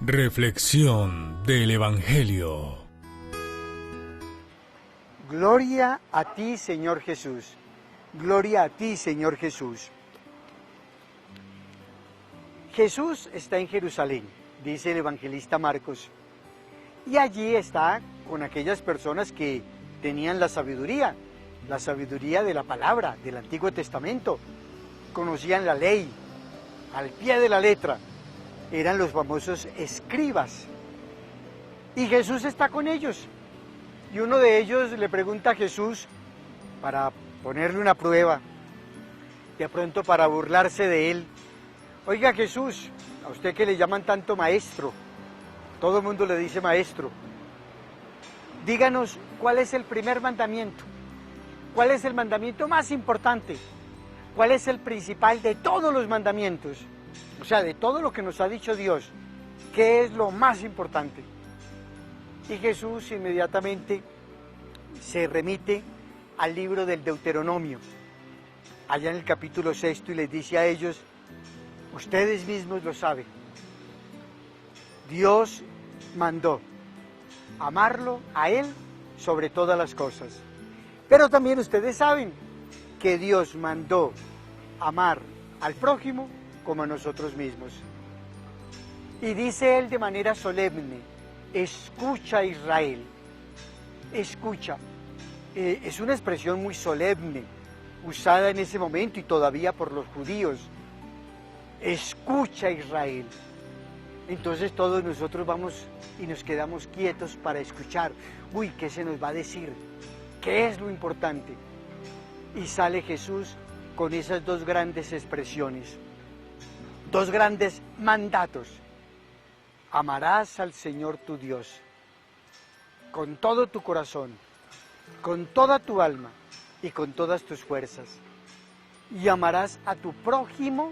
Reflexión del Evangelio. Gloria a ti, Señor Jesús. Gloria a ti, Señor Jesús. Jesús está en Jerusalén, dice el evangelista Marcos, y allí está con aquellas personas que tenían la sabiduría de la palabra, del Antiguo Testamento, conocían la ley al pie de la letra, eran los famosos escribas, y Jesús está con ellos, y uno de ellos le pregunta a Jesús para ponerle una prueba, de pronto para burlarse de él: oiga Jesús, a usted que le llaman tanto maestro, todo el mundo le dice maestro, díganos cuál es el primer mandamiento, cuál es el mandamiento más importante, cuál es el principal de todos los mandamientos, o sea, de todo lo que nos ha dicho Dios, ¿qué es lo más importante? Y Jesús inmediatamente se remite al libro del Deuteronomio, allá en el capítulo 6, y les dice a ellos: ustedes mismos lo saben, Dios mandó amarlo a Él sobre todas las cosas. Pero también ustedes saben que Dios mandó amar al prójimo como a nosotros mismos. Y dice Él de manera solemne: escucha Israel, escucha. Es una expresión muy solemne, usada en ese momento y todavía por los judíos. Escucha Israel. Entonces todos nosotros vamos y nos quedamos quietos para escuchar. Uy, ¿qué se nos va a decir? ¿Qué es lo importante? Y sale Jesús con esas dos grandes expresiones, dos grandes mandatos. Amarás al Señor tu Dios con todo tu corazón, con toda tu alma y con todas tus fuerzas. Y amarás a tu prójimo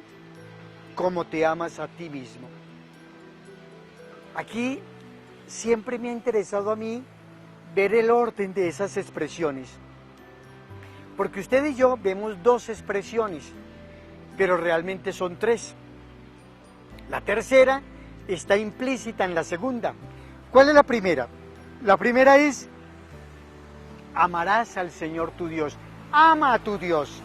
como te amas a ti mismo. Aquí siempre me ha interesado a mí ver el orden de esas expresiones, porque usted y yo vemos dos expresiones, pero realmente son tres. La tercera está implícita en la segunda. ¿Cuál es la primera? La primera es: amarás al Señor tu Dios. Ama a tu Dios.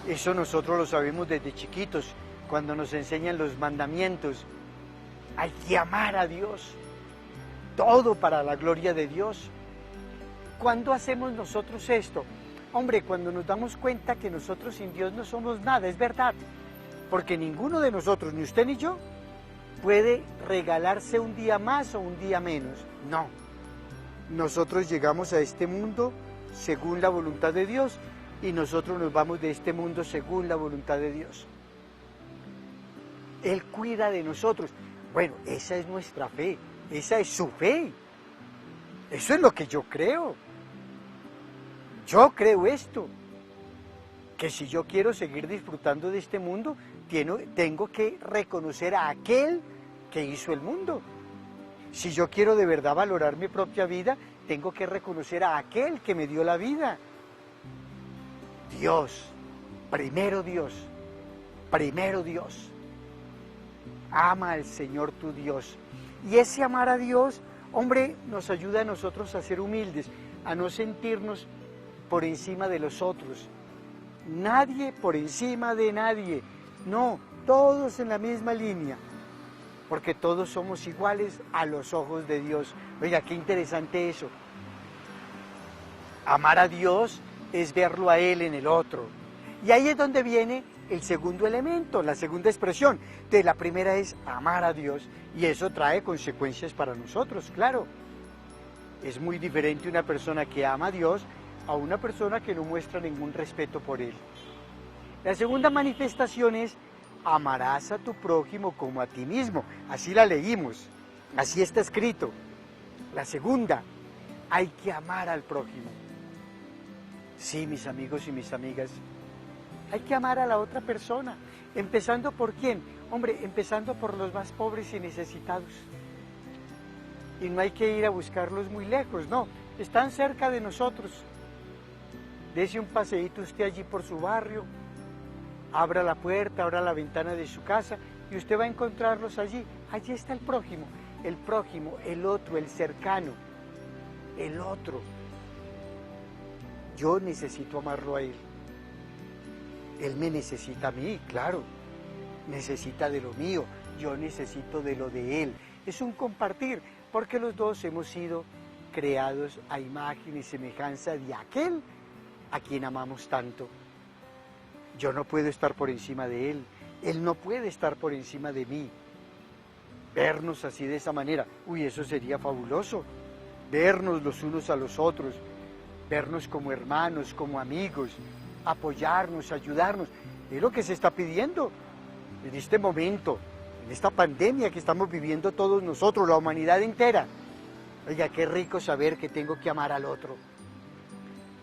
Eso nosotros lo sabemos desde chiquitos, cuando nos enseñan los mandamientos. Hay que amar a Dios, todo para la gloria de Dios. ¿Cuándo hacemos nosotros esto? Hombre, cuando nos damos cuenta que nosotros sin Dios no somos nada, es verdad, porque ninguno de nosotros, ni usted ni yo, puede regalarse un día más o un día menos. No, nosotros llegamos a este mundo según la voluntad de Dios y nosotros nos vamos de este mundo según la voluntad de Dios. Él cuida de nosotros. Bueno, esa es nuestra fe, esa es su fe. Eso es lo que yo creo. Yo creo esto, que si yo quiero seguir disfrutando de este mundo, tengo que reconocer a aquel que hizo el mundo. Si yo quiero de verdad valorar mi propia vida, tengo que reconocer a aquel que me dio la vida. Dios, primero Dios, primero Dios. Ama al Señor tu Dios. Y ese amar a Dios, hombre, nos ayuda a nosotros a ser humildes, a no sentirnos por encima de los otros. Nadie por encima de nadie. No, todos en la misma línea, porque todos somos iguales a los ojos de Dios. Oiga, qué interesante eso. Amar a Dios es verlo a Él en el otro. Y ahí es donde viene el segundo elemento, la segunda expresión. De la primera es amar a Dios, y eso trae consecuencias para nosotros, claro. Es muy diferente una persona que ama a Dios a una persona que no muestra ningún respeto por Él. La segunda manifestación es: amarás a tu prójimo como a ti mismo. Así la leímos, así está escrito. La segunda, hay que amar al prójimo. Sí, mis amigos y mis amigas, hay que amar a la otra persona. ¿Empezando por quién? Hombre, empezando por los más pobres y necesitados. Y no hay que ir a buscarlos muy lejos, no, están cerca de nosotros. Dese un paseíto usted allí por su barrio, Abra la puerta, abra la ventana de su casa y usted va a encontrarlos allí. Allí está el prójimo, el otro, el cercano, el otro. Yo necesito amarlo a él. Él me necesita a mí, claro. Necesita de lo mío, yo necesito de lo de él. Es un compartir, porque los dos hemos sido creados a imagen y semejanza de aquel a quien amamos tanto. Yo no puedo estar por encima de él, él no puede estar por encima de mí. Vernos así de esa manera, eso sería fabuloso. Vernos los unos a los otros, vernos como hermanos, como amigos, apoyarnos, ayudarnos. Es lo que se está pidiendo en este momento, en esta pandemia que estamos viviendo todos nosotros, la humanidad entera. Oiga, qué rico saber que tengo que amar al otro,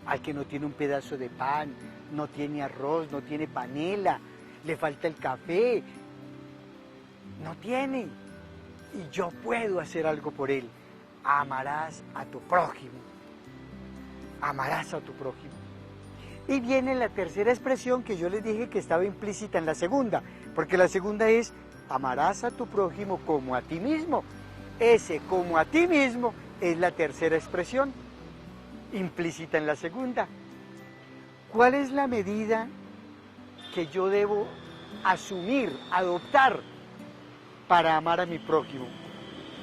al que no tiene un pedazo de pan, no tiene arroz, no tiene panela, le falta el café, no tiene, y yo puedo hacer algo por él. Amarás a tu prójimo, amarás a tu prójimo. Y viene la tercera expresión que yo les dije que estaba implícita en la segunda, porque la segunda es, amarás a tu prójimo como a ti mismo. Ese como a ti mismo es la tercera expresión, implícita en la segunda. ¿Cuál es la medida que yo debo asumir, adoptar para amar a mi prójimo?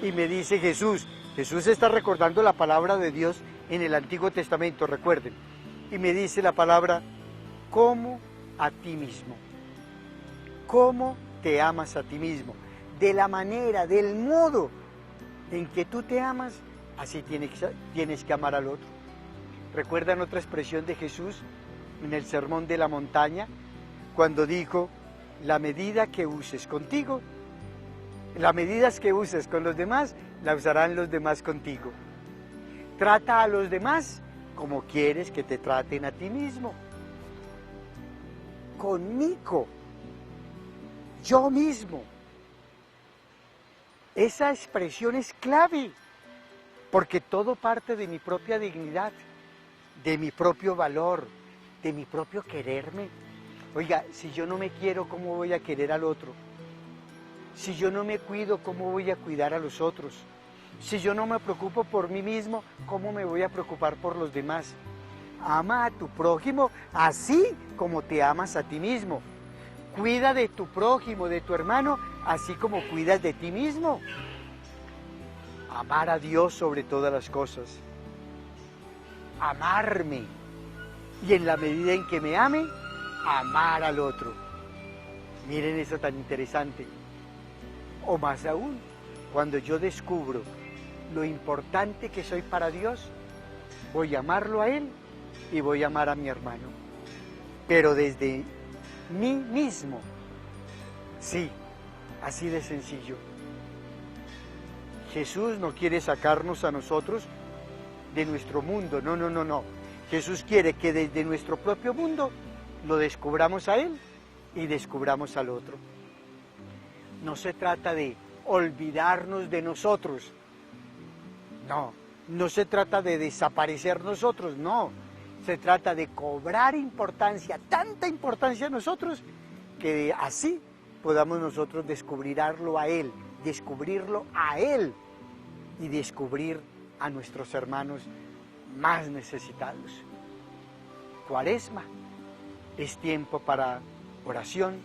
Y me dice Jesús está recordando la palabra de Dios en el Antiguo Testamento, recuerden. Y me dice la palabra, como a ti mismo. ¿Cómo te amas a ti mismo? De la manera, del modo en que tú te amas, así tienes que amar al otro. ¿Recuerdan otra expresión de Jesús en el Sermón de la Montaña? Cuando dijo, la medida que uses contigo, las medidas que uses con los demás, la usarán los demás contigo. Trata a los demás como quieres que te traten a ti mismo. Conmigo, yo mismo. Esa expresión es clave, porque todo parte de mi propia dignidad, de mi propio valor, de mi propio quererme. Oiga, si yo no me quiero, ¿cómo voy a querer al otro? Si yo no me cuido, ¿cómo voy a cuidar a los otros? Si yo no me preocupo por mí mismo, ¿cómo me voy a preocupar por los demás? Ama a tu prójimo así como te amas a ti mismo. Cuida de tu prójimo, de tu hermano, así como cuidas de ti mismo. Amar a Dios sobre todas las cosas. Amarme. Y en la medida en que me ame, amar al otro. Miren eso tan interesante. O más aún, cuando yo descubro lo importante que soy para Dios, voy a amarlo a Él y voy a amar a mi hermano. Pero desde mí mismo. Sí, así de sencillo. Jesús no quiere sacarnos a nosotros de nuestro mundo, no. Jesús quiere que desde nuestro propio mundo lo descubramos a Él y descubramos al otro. No se trata de olvidarnos de nosotros, no se trata de desaparecer nosotros, no. Se trata de cobrar importancia, tanta importancia a nosotros, que así podamos nosotros descubrirlo a Él y descubrir a nuestros hermanos más necesitados. Cuaresma es tiempo para oración,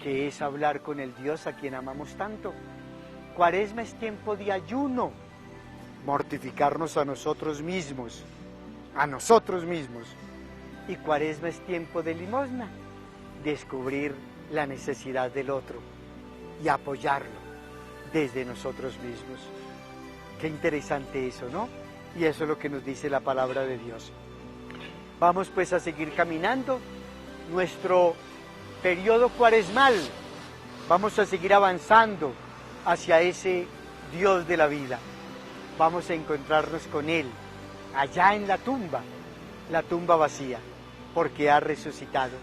que es hablar con el Dios a quien amamos tanto. Cuaresma es tiempo de ayuno, mortificarnos a nosotros mismos. Y Cuaresma es tiempo de limosna, descubrir la necesidad del otro y apoyarlo desde nosotros mismos. Qué interesante eso, ¿no? Y eso es lo que nos dice la palabra de Dios. Vamos pues a seguir caminando nuestro periodo cuaresmal. Vamos a seguir avanzando hacia ese Dios de la vida. Vamos a encontrarnos con Él allá en la tumba vacía, porque ha resucitado.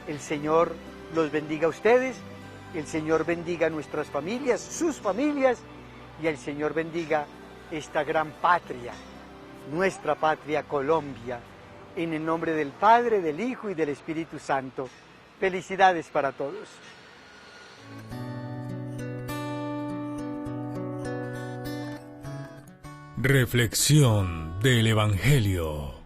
El Señor los bendiga a ustedes, el Señor bendiga a nuestras familias, sus familias, y el Señor bendiga esta gran patria, nuestra patria Colombia, en el nombre del Padre, del Hijo y del Espíritu Santo. Felicidades para todos. Reflexión del Evangelio.